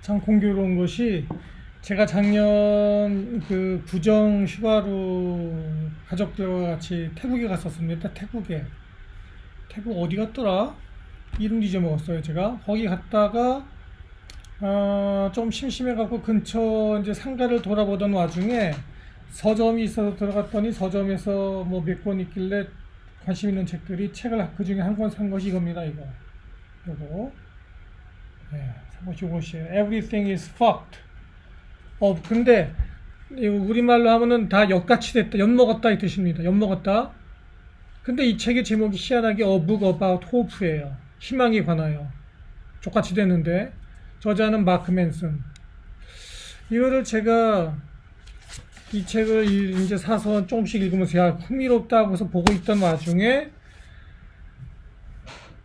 참 공교로운 것이 제가 작년 그 구정 휴가로 가족들과 같이 태국에 갔었습니다. 태국 어디 갔더라? 이름 잊어먹었어요. 제가 거기 갔다가 좀 심심해갖고 근처 이제 상가를 돌아보던 와중에 서점이 있어서 들어갔더니 서점에서 뭐 몇 권 있길래 관심 있는 책들이 책을 그 중에 한 권 산 것이 이겁니다. 요거 산 것이 요것이에요. Everything is fucked. 근데 우리말로 하면은 다 엿같이 됐다, 엿먹었다 이 뜻입니다. 엿먹었다. 근데 이 책의 제목이 희한하게 A Book About Hope예요. 희망에 관하여. 족같이 됐는데 저자는 마크 맨슨. 이거를 제가 이 책을 이제 사서 조금씩 읽으면서 야 흥미롭다고 해서 보고 있던 와중에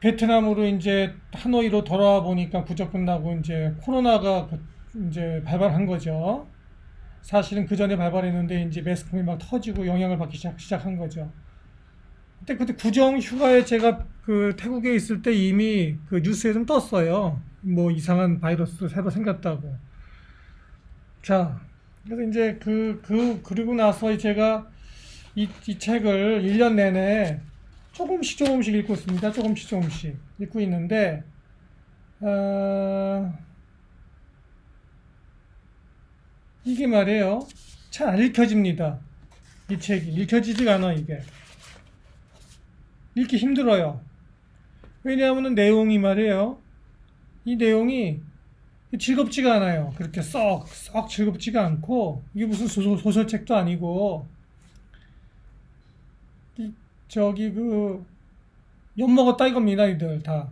베트남으로 이제 하노이로 돌아와 보니까 구적 끝나고 이제 코로나가 이제 발발한 거죠. 사실은 그 전에 발발했는데 이제 매스컴이 막 터지고 영향을 받기 시작한 거죠. 그때 구정 휴가에 제가 그 태국에 있을 때 이미 그 뉴스에 좀 떴어요. 뭐 이상한 바이러스 새로 생겼다고. 자, 그래서 이제 그리고 나서 제가 이 책을 1년 내내 조금씩 읽고 있습니다. 조금씩 읽고 있는데, 이게 말이에요. 잘 안 읽혀집니다. 이 책이. 읽혀지지가 않아, 이게. 읽기 힘들어요. 왜냐하면 내용이 말이에요. 이 내용이 즐겁지가 않아요. 그렇게 썩 즐겁지가 않고, 이게 무슨 소설책도 아니고, 엿먹었다 이겁니다, 이들 다.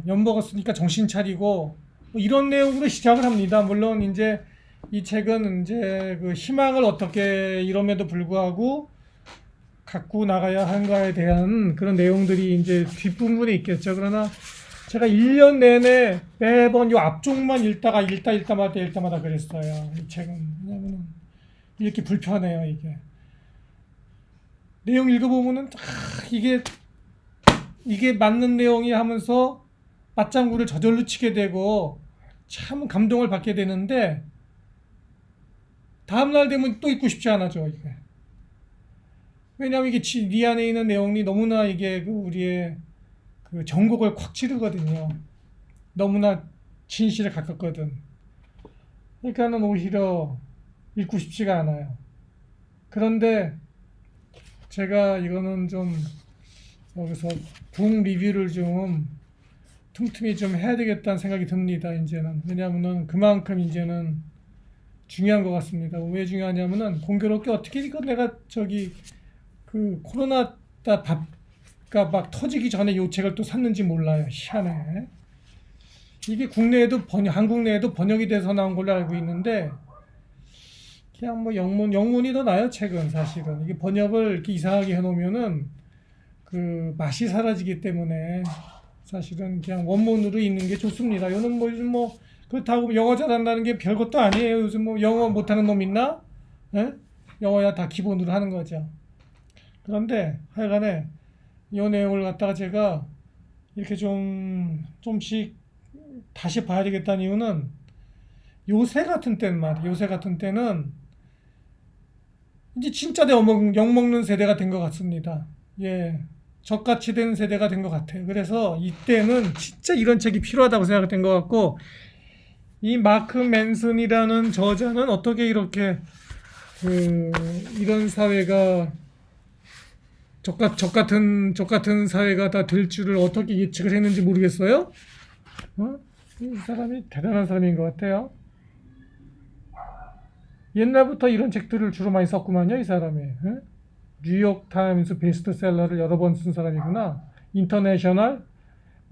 엿먹었으니까 정신 차리고, 뭐 이런 내용으로 시작을 합니다. 물론, 이제, 이 책은 이제 그 희망을 어떻게 이럼에도 불구하고 갖고 나가야 하는가에 대한 그런 내용들이 이제 뒷부분에 있겠죠. 그러나 제가 1년 내내 매번 요 앞쪽만 읽다마다 그랬어요. 이 책은. 왜냐면 이렇게 불편해요, 이게. 내용 읽어보면은, 이게 맞는 내용이 하면서 맞장구를 저절로 치게 되고 참 감동을 받게 되는데 다음날 되면 또 읽고 싶지 않아져, 이게. 왜냐하면 이게 네 안에 있는 내용이 너무나 이게 우리의 그 정곡을 콱 찌르거든요. 너무나 진실에 가깝거든. 그러니까는 오히려 읽고 싶지가 않아요. 그런데 제가 이거는 좀 여기서 북 리뷰를 좀 틈틈이 좀 해야 되겠다는 생각이 듭니다, 이제는. 왜냐하면은 그만큼 이제는 중요한 것 같습니다. 왜 중요하냐면은 공교롭게 어떻게 이거 내가 그 코로나 밥가 막 터지기 전에 요 책을 또 샀는지 몰라요. 희한해. 이게 한국 내에도 번역이 돼서 나온 걸로 알고 있는데 그냥 뭐 영문이 더 나아요. 책은 사실은 이게 번역을 이렇게 이상하게 해놓으면은 그 맛이 사라지기 때문에 사실은 그냥 원문으로 읽는 게 좋습니다. 요는 뭐 요즘 뭐 그렇다고 영어 잘한다는 게 별것도 아니에요. 요즘 뭐 영어 못하는 놈 있나? 예? 영어야 다 기본으로 하는 거죠. 그런데 하여간에 이 내용을 갖다가 제가 이렇게 좀씩 다시 봐야 되겠다는 이유는 요새 같은 때는 이제 진짜 욕먹는 세대가 된 것 같습니다. 예. 적같이 된 세대가 된 것 같아요. 그래서 이때는 진짜 이런 책이 필요하다고 생각된 것 같고, 이 마크 맨슨이라는 저자는 어떻게 이렇게 이런 사회가 적같은 사회가 다 될 줄을 어떻게 예측을 했는지 모르겠어요. 이 사람이 대단한 사람인 것 같아요. 옛날부터 이런 책들을 주로 많이 썼구만요, 이 사람이. 뉴욕 타임스 베스트셀러를 여러 번 쓴 사람이구나. 인터내셔널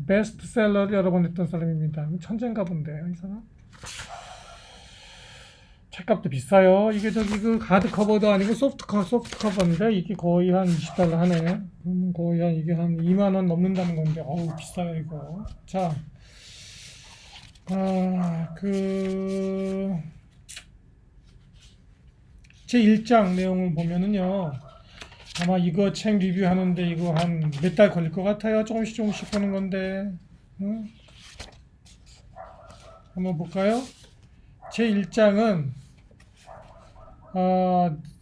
베스트셀러를 여러 번 했던 사람입니다. 천재인가 본데요, 이 사람. 책값도 비싸요. 이게 그 하드 커버도 아니고 소프트 커버인데 이게 거의 한 $20 하네. 거의 이게 한 2만 원 넘는다는 건데, 어우 비싸요 이거. 자, 제 1장 내용을 보면은요. 아마 이거 책 리뷰하는데 이거 한 몇 달 걸릴 것 같아요. 조금씩 보는 건데. 한번 볼까요? 제 1장은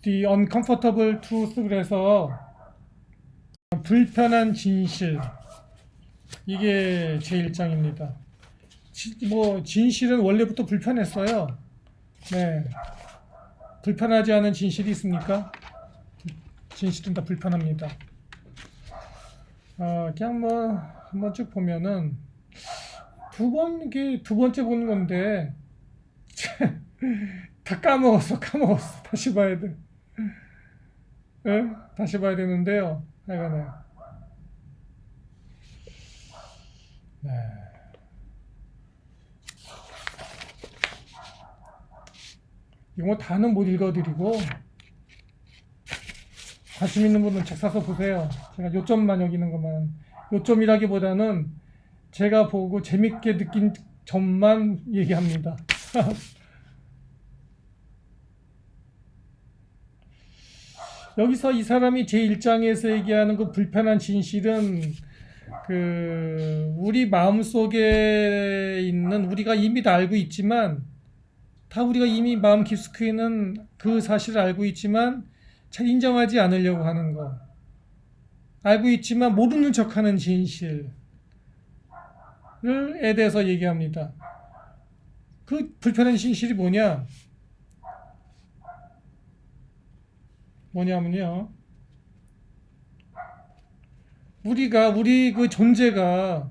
The Uncomfortable Truth 그래서 불편한 진실 이게 제 1장입니다. 뭐 진실은 원래부터 불편했어요. 네, 불편하지 않은 진실이 있습니까? 진실은 다 불편합니다. 그냥 뭐 한번 쭉 보면은 이게 두 번째 보는 건데 다 까먹었어. 다시 봐야 돼. 네? 다시 봐야 되는데요. 하여간에 네. 이거 다는 못 읽어드리고 관심 있는 분은 책 사서 보세요. 제가 요점만 여기는 것만 요점이라기보다는 제가 보고 재밌게 느낀 점만 얘기합니다. 여기서 이 사람이 제1장에서 얘기하는 그 불편한 진실은 우리 마음속에 있는 우리가 이미 다 알고 있지만 다 우리가 이미 마음 깊숙이는 그 사실을 알고 있지만 잘 인정하지 않으려고 하는 거. 알고 있지만 모르는 척하는 진실에 대해서 얘기합니다. 그 불편한 진실이 뭐냐면요. 우리 그 존재가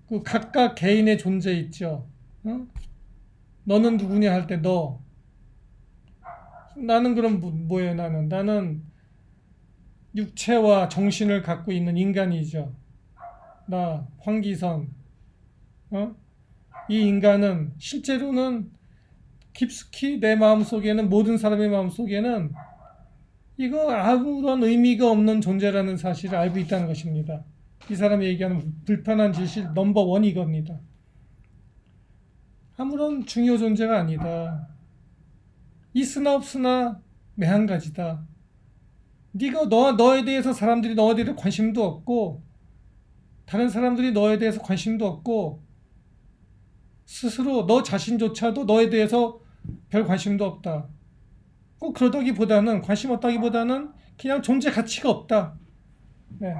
그 각각 개인의 존재 있죠. 어? 너는 누구냐 할 때 너. 나는 그럼 뭐예요? 나는 육체와 정신을 갖고 있는 인간이죠. 나 황기선. 이 인간은 실제로는 깊숙이 내 마음속에는 모든 사람의 마음속에는 이거 아무런 의미가 없는 존재라는 사실을 알고 있다는 것입니다. 이 사람이 얘기하는 불편한 진실 넘버 1 이겁니다. 아무런 중요 존재가 아니다. 있으나 없으나 매한가지다. 너에 대해서 사람들이 너에 대해서 관심도 없고 다른 사람들이 너에 대해서 관심도 없고 스스로 너 자신조차도 너에 대해서 별 관심도 없다. 꼭 그러다기보다는 관심 없다기보다는 그냥 존재 가치가 없다. 네.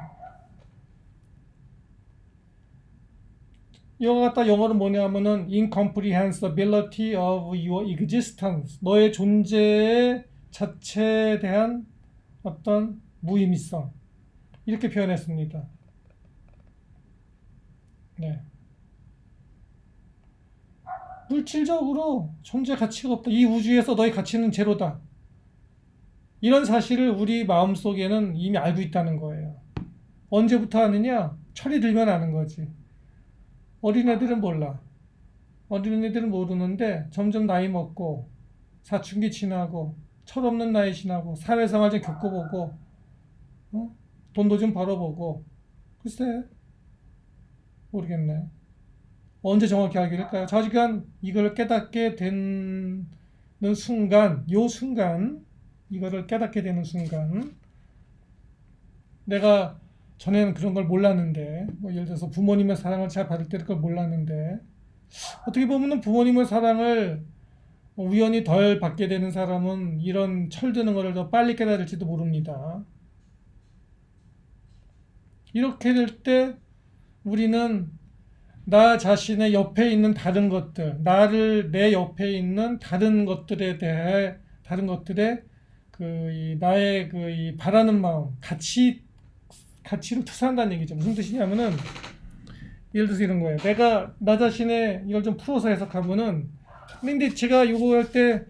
이거 갖다 영어로 뭐냐면은 incomprehensibility of your existence. 너의 존재 자체에 대한 어떤 무의미성. 이렇게 표현했습니다. 네. 물질적으로 존재 가치가 없다. 이 우주에서 너의 가치는 제로다. 이런 사실을 우리 마음속에는 이미 알고 있다는 거예요. 언제부터 아느냐? 철이 들면 아는 거지. 어린애들은 몰라. 어린애들은 모르는데 점점 나이 먹고 사춘기 지나고 철없는 나이 지나고 사회생활 좀 겪어보고 돈도 좀 벌어보고 글쎄 모르겠네. 언제 정확히 알게 될까요? 좌지간 이걸 깨닫게 되는 순간, 이거를 깨닫게 되는 순간, 내가 전에는 그런 걸 몰랐는데, 예를 들어서 부모님의 사랑을 잘 받을 때 그걸 몰랐는데, 어떻게 보면 부모님의 사랑을 우연히 덜 받게 되는 사람은 이런 철드는 것을 더 빨리 깨달을지도 모릅니다. 이렇게 될 때 우리는 나 자신의 옆에 있는 다른 것들, 내 옆에 있는 다른 것들에 대해, 다른 것들의 나의 이 바라는 마음, 가치를 투사한다는 얘기죠. 무슨 뜻이냐면은, 예를 들어서 이런 거예요. 내가 나 자신의 이걸 좀 풀어서 해석하면은, 근데 제가 이거 할 때,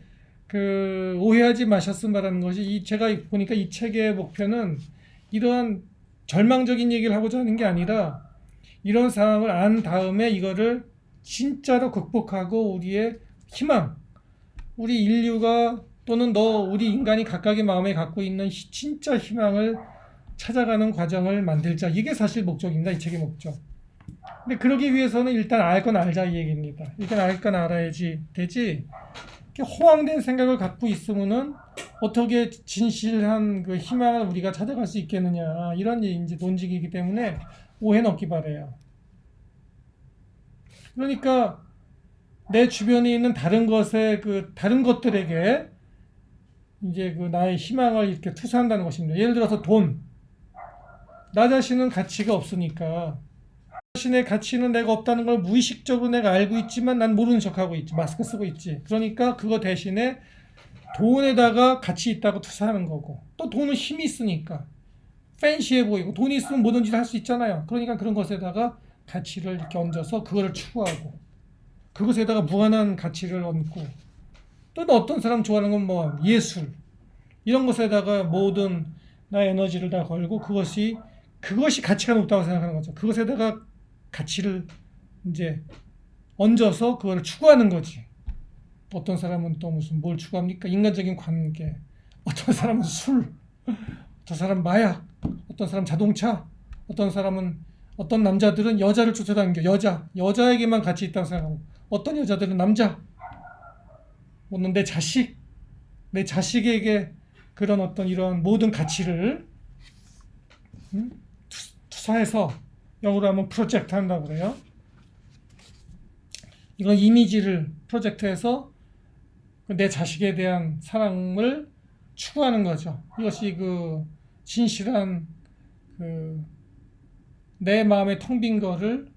오해하지 마셨음 말하는 것이, 제가 보니까 이 책의 목표는 이러한 절망적인 얘기를 하고자 하는 게 아니라, 이런 상황을 안 다음에 이거를 진짜로 극복하고 우리의 희망, 우리 인류가 또는 우리 인간이 각각의 마음에 갖고 있는 진짜 희망을 찾아가는 과정을 만들자. 이게 사실 목적입니다. 이 책의 목적. 근데 그러기 위해서는 일단 알 건 알자 이 얘기입니다. 일단 알 건 알아야지 되지. 이렇게 허황된 생각을 갖고 있으면은 어떻게 진실한 그 희망을 우리가 찾아갈 수 있겠느냐. 이런 이제 논직이기 때문에 오해는 없기 바래요. 그러니까 내 주변에 있는 다른 것에 다른 것들에게 이제 나의 희망을 이렇게 투사한다는 것입니다. 예를 들어서 돈. 나 자신은 가치가 없으니까 자신의 가치는 내가 없다는 걸 무의식적으로 내가 알고 있지만 난 모르는 척하고 있지. 마스크 쓰고 있지. 그러니까 그거 대신에 돈에다가 가치 있다고 투사하는 거고, 또 돈은 힘이 있으니까 팬시해 보이고, 돈이 있으면 뭐든지 할 수 있잖아요. 그러니까 그런 것에다가 가치를 이렇게 얹어서 그거를 추구하고, 그것에다가 무한한 가치를 얹고, 또 어떤 사람 좋아하는 건 뭐 예술 이런 것에다가 모든 나의 에너지를 다 걸고, 그것이 가치가 높다고 생각하는 거죠. 그것에다가 가치를 이제 얹어서 그거를 추구하는 거지. 어떤 사람은 또 무슨 뭘 추구합니까? 인간적인 관계. 어떤 사람은 술, 어떤 사람은 마약, 어떤 사람은 자동차, 어떤 사람은, 어떤 남자들은 여자를 쫓아다니고, 여자에게만 가치 있다고 생각하고, 어떤 여자들은 남자, 뭐는 내 자식에게 그런 어떤 이런 모든 가치를 투사해서, 영어로 하면 프로젝트 한다고 그래요. 이건 이미지를 프로젝트해서 내 자식에 대한 사랑을 추구하는 거죠. 이것이 진실한 내 마음의 텅 빈 거를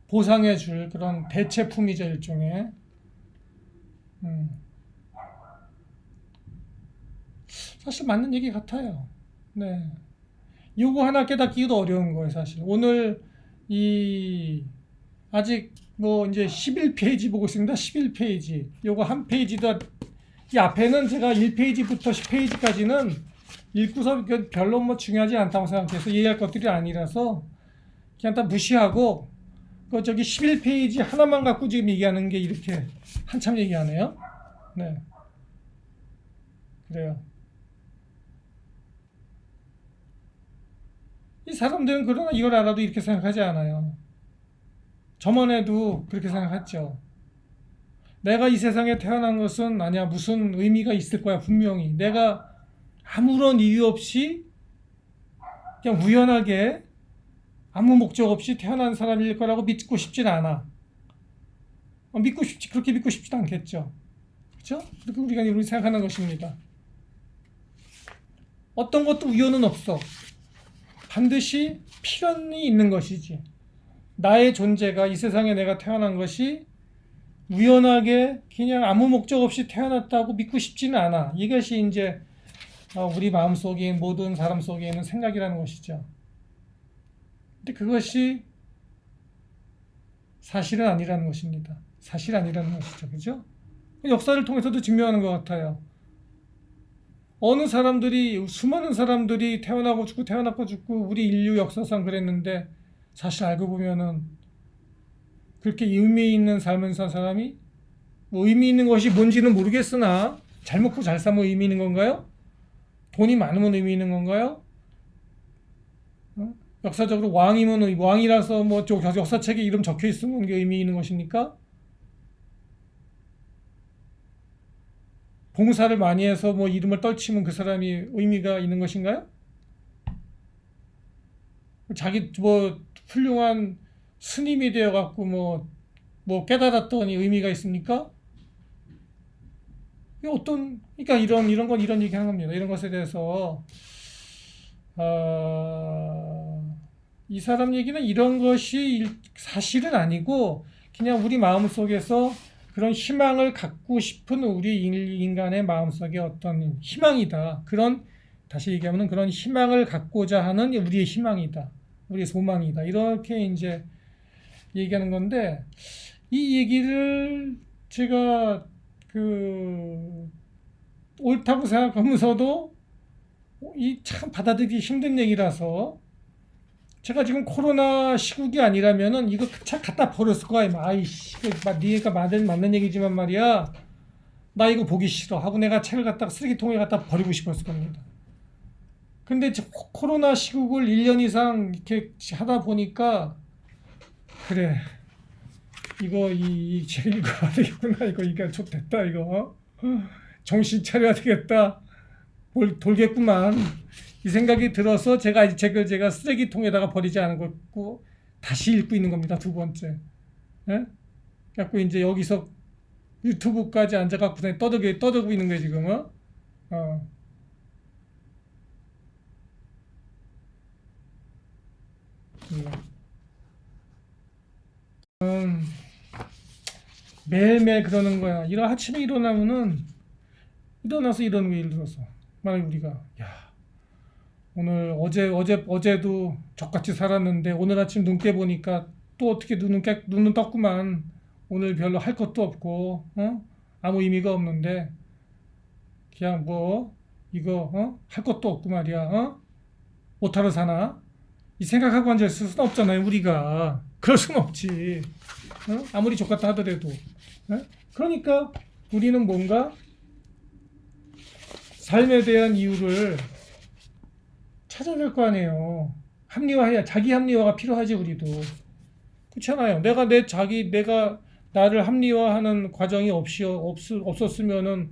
보상해 줄 그런 대체품이죠, 일종의. 사실 맞는 얘기 같아요. 네. 요거 하나 깨닫기도 어려운 거예요, 사실. 오늘 아직 뭐 이제 11페이지 보고 있습니다. 11페이지. 요거 한 페이지도, 이 앞에는 제가 1페이지부터 10페이지까지는 읽고서 별로 뭐 중요하지 않다고 생각해서 이해할 것들이 아니라서 그냥 다 무시하고, 저기 11페이지 하나만 갖고 지금 얘기하는 게 이렇게 한참 얘기하네요. 네. 그래요. 이 사람들은 그러나 이걸 알아도 이렇게 생각하지 않아요. 저번에도 그렇게 생각했죠. 내가 이 세상에 태어난 것은 아니야, 무슨 의미가 있을 거야, 분명히. 내가 아무런 이유 없이 그냥 우연하게 아무 목적 없이 태어난 사람일 거라고 믿고 싶진 않아. 그렇게 믿고 싶지도 않겠죠. 그렇죠? 그렇게 우리 생각하는 것입니다. 어떤 것도 우연은 없어. 반드시 필연이 있는 것이지. 나의 존재가, 이 세상에 내가 태어난 것이 우연하게 그냥 아무 목적 없이 태어났다고 믿고 싶지는 않아. 이것이 이제 우리 마음속에, 모든 사람 속에 있는 생각이라는 것이죠. 근데 그것이 사실은 아니라는 것입니다. 사실 아니라는 것이죠. 그죠? 역사를 통해서도 증명하는 것 같아요. 수많은 사람들이 태어나고 죽고, 우리 인류 역사상 그랬는데, 사실 알고 보면은 그렇게 의미 있는 삶을 산 사람이, 뭐 의미 있는 것이 뭔지는 모르겠으나, 잘 먹고 잘 살면 의미 있는 건가요? 돈이 많으면 의미 있는 건가요? 역사적으로 왕이라서 뭐 역사책에 이름 적혀 있으면 게 의미 있는 것입니까? 봉사를 많이 해서 뭐 이름을 떨치면 그 사람이 의미가 있는 것인가요? 자기 뭐 훌륭한 스님이 되어 갖고 뭐 깨달았더니 의미가 있습니까? 그러니까 이런 건 이런 얘기 하는 겁니다. 이런 것에 대해서 이 사람 얘기는 이런 것이 사실은 아니고, 그냥 우리 마음속에서 그런 희망을 갖고 싶은 우리 인간의 마음속에 어떤 희망이다. 다시 얘기하면 그런 희망을 갖고자 하는 우리의 희망이다. 우리의 소망이다. 이렇게 이제 얘기하는 건데, 이 얘기를 제가 옳다고 생각하면서도 참 받아들이기 힘든 얘기라서, 제가 지금 코로나 시국이 아니라면은 이거 차 갖다 버렸을 거야. 아이씨, 네가 맞는 얘기지만 말이야, 나 이거 보기 싫어 하고 내가 책을 갖다가 쓰레기통에 갖다 버리고 싶었을 겁니다. 근데 코로나 시국을 1년 이상 이렇게 하다 보니까, 그래, 이 책 읽어야 되겠구나. 이거 좋됐다. 이거 정신 차려야 되겠다. 돌겠구만. 이 생각이 들어서 제가 이 책을 쓰레기통에다가 버리지 않고 다시 읽고 있는 겁니다. 두 번째. 예? 갖고 이제 여기서 유튜브까지 앉아갖고 떠들고 있는 거야 지금. 어. 음, 매일매일 그러는 거야. 아침에 일어나서 이러는 거야. 예를 들어서 만약 우리가 야 오늘 어제도 족같이 살았는데 오늘 아침 눈 깨보니까 또 어떻게 눈은 떴구만. 오늘 별로 할 것도 없고 아무 의미가 없는데 그냥 뭐 이거 할 것도 없고 말이야. 못하러 사나? 이 생각하고 앉아 있을 수는 없잖아요. 우리가 그럴 수는 없지. 아무리 족같다 하더라도. 그러니까 우리는 뭔가 삶에 대한 이유를 찾아야 될 거 아니에요. 자기 합리화가 필요하지, 우리도. 그렇잖아요. 내가 나를 합리화하는 과정이 없었으면은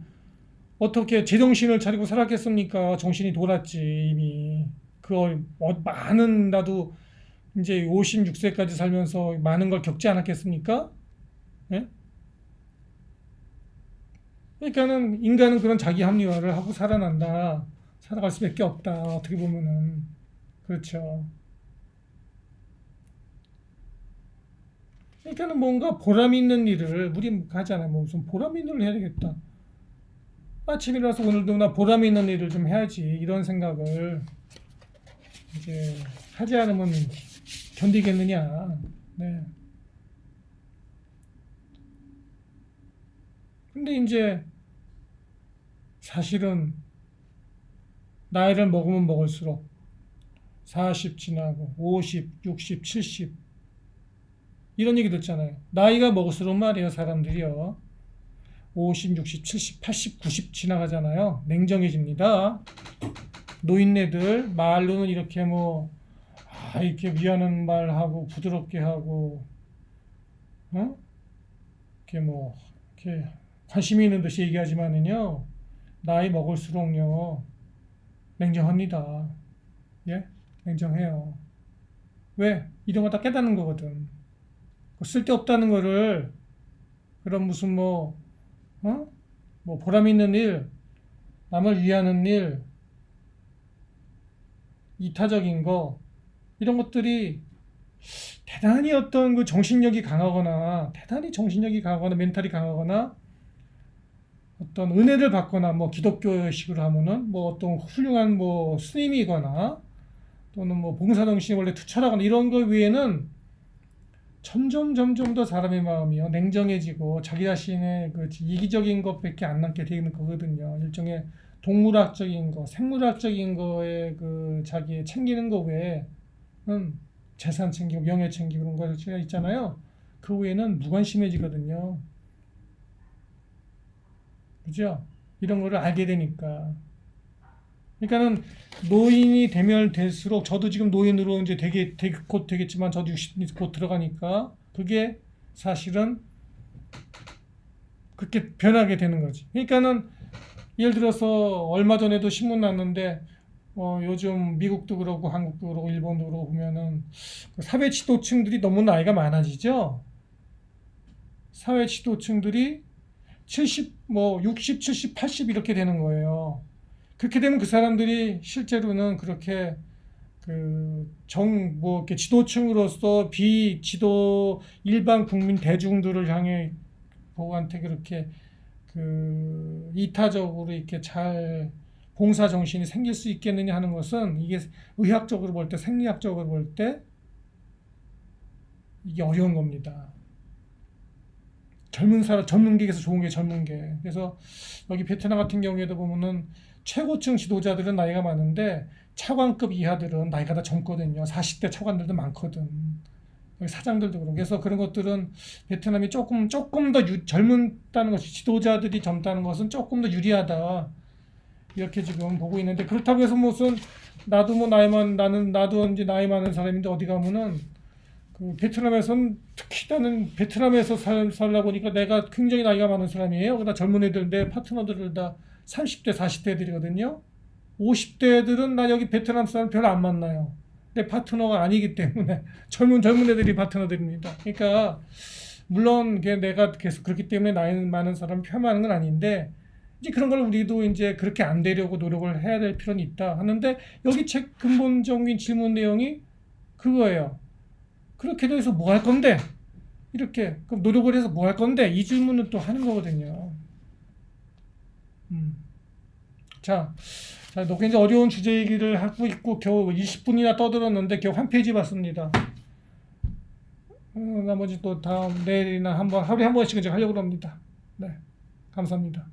어떻게 제정신을 차리고 살았겠습니까? 정신이 돌았지, 이미. 나도 이제 56세까지 살면서 많은 걸 겪지 않았겠습니까? 예? 그러니까는 인간은 그런 자기 합리화를 하고 살아갈 수밖에 없다. 어떻게 보면은. 그렇죠. 그러니까는 뭔가 보람 있는 일을 우리 하잖아요. 뭐 무슨 보람 있는 일을 해야 되겠다. 아침에 일어나서 오늘도 나 보람 있는 일을 좀 해야지. 이런 생각을 이제 하지 않으면 견디겠느냐. 네. 근데 이제 사실은 나이를 먹으면 먹을수록 40 지나고 50, 60, 70 이런 얘기 듣잖아요. 나이가 먹을수록 말이에요, 사람들이요. 50, 60, 70, 80, 90 지나가잖아요. 냉정해집니다. 노인네들 말로는 이렇게 이렇게 위하는 말하고 부드럽게 하고, 이렇게 이렇게 관심 있는 듯이 얘기하지만은요, 나이 먹을수록요, 냉정합니다. 예? 냉정해요. 왜? 이런 거 다 깨닫는 거거든. 쓸데없다는 거를, 그런 무슨 보람 있는 일, 남을 위하는 일, 이타적인 거, 이런 것들이 대단히 어떤 대단히 정신력이 강하거나, 멘탈이 강하거나, 어떤 은혜를 받거나, 기독교식으로 하면은, 어떤 훌륭한 스님이거나, 또는 봉사정신이 원래 투철하거나, 이런 거 외에는 점점 더 사람의 마음이요 냉정해지고 자기 자신의 그 이기적인 것밖에 안 남게 되는 거거든요. 일종의 동물학적인 거, 생물학적인 거에 그 자기 챙기는 거 외에는 재산 챙기고 명예 챙기고 그런 거 있잖아요. 그 외에는 무관심해지거든요. 그죠? 이런 거를 알게 되니까. 그러니까는 노인이 되면 될수록 저도 지금 노인으로 이제 곧 되겠지만 저도 60 곧 들어가니까 그게 사실은 그렇게 변하게 되는 거지. 그러니까는 예를 들어서 얼마 전에도 신문 났는데 요즘 미국도 그러고 한국도 그러고 일본도 그러고 보면은 그 사회 지도층들이 너무 나이가 많아지죠. 사회 지도층들이 70, 60, 70, 80 이렇게 되는 거예요. 그렇게 되면 그 사람들이 실제로는 그렇게 이렇게 지도층으로서 비지도 일반 국민 대중들을 향해 보고한테 그렇게 이타적으로 이렇게 잘 봉사 정신이 생길 수 있겠느냐 하는 것은 이게 의학적으로 볼 때, 생리학적으로 볼 때 이게 어려운 겁니다. 젊은계에서 좋은 게 젊은계. 그래서 여기 베트남 같은 경우에도 보면은 최고층 지도자들은 나이가 많은데 차관급 이하들은 나이가 다 젊거든요. 40대 차관들도 많거든. 여기 사장들도 그러고. 그래서 그런 것들은 베트남이 조금 더 젊다는 것이, 지도자들이 젊다는 것은 조금 더 유리하다. 이렇게 지금 보고 있는데, 그렇다고 해서 나도 이제 나이 많은 사람인데 어디 가면은 베트남에선 특히 나는 베트남에서 살다 보니까 내가 굉장히 나이가 많은 사람이에요. 그러다 젊은 애들, 내 파트너들을 다 30대, 40대 애들이거든요. 50대 애들은 나 여기 베트남 사람 별로 안 만나요. 내 파트너가 아니기 때문에 젊은 애들이 파트너들입니다. 그러니까 물론 그게 내가 계속 그렇기 때문에 나이 많은 사람을 폄하하는 건 아닌데 이제 그런 걸 우리도 이제 그렇게 안 되려고 노력을 해야 될 필요는 있다 하는데 여기 책 근본적인 질문 내용이 그거예요. 그렇게 돼서 뭐 할 건데? 이렇게 그럼 노력을 해서 뭐 할 건데? 이 질문을 또 하는 거거든요. 음. 자, 자, 너 굉장히 어려운 주제 얘기를 하고 있고 겨우 20분이나 떠들었는데 겨우 한 페이지 봤습니다. 나머지 또 다음 내일이나 한번 하루에 한 번씩은 제가 하려고 합니다. 네, 감사합니다.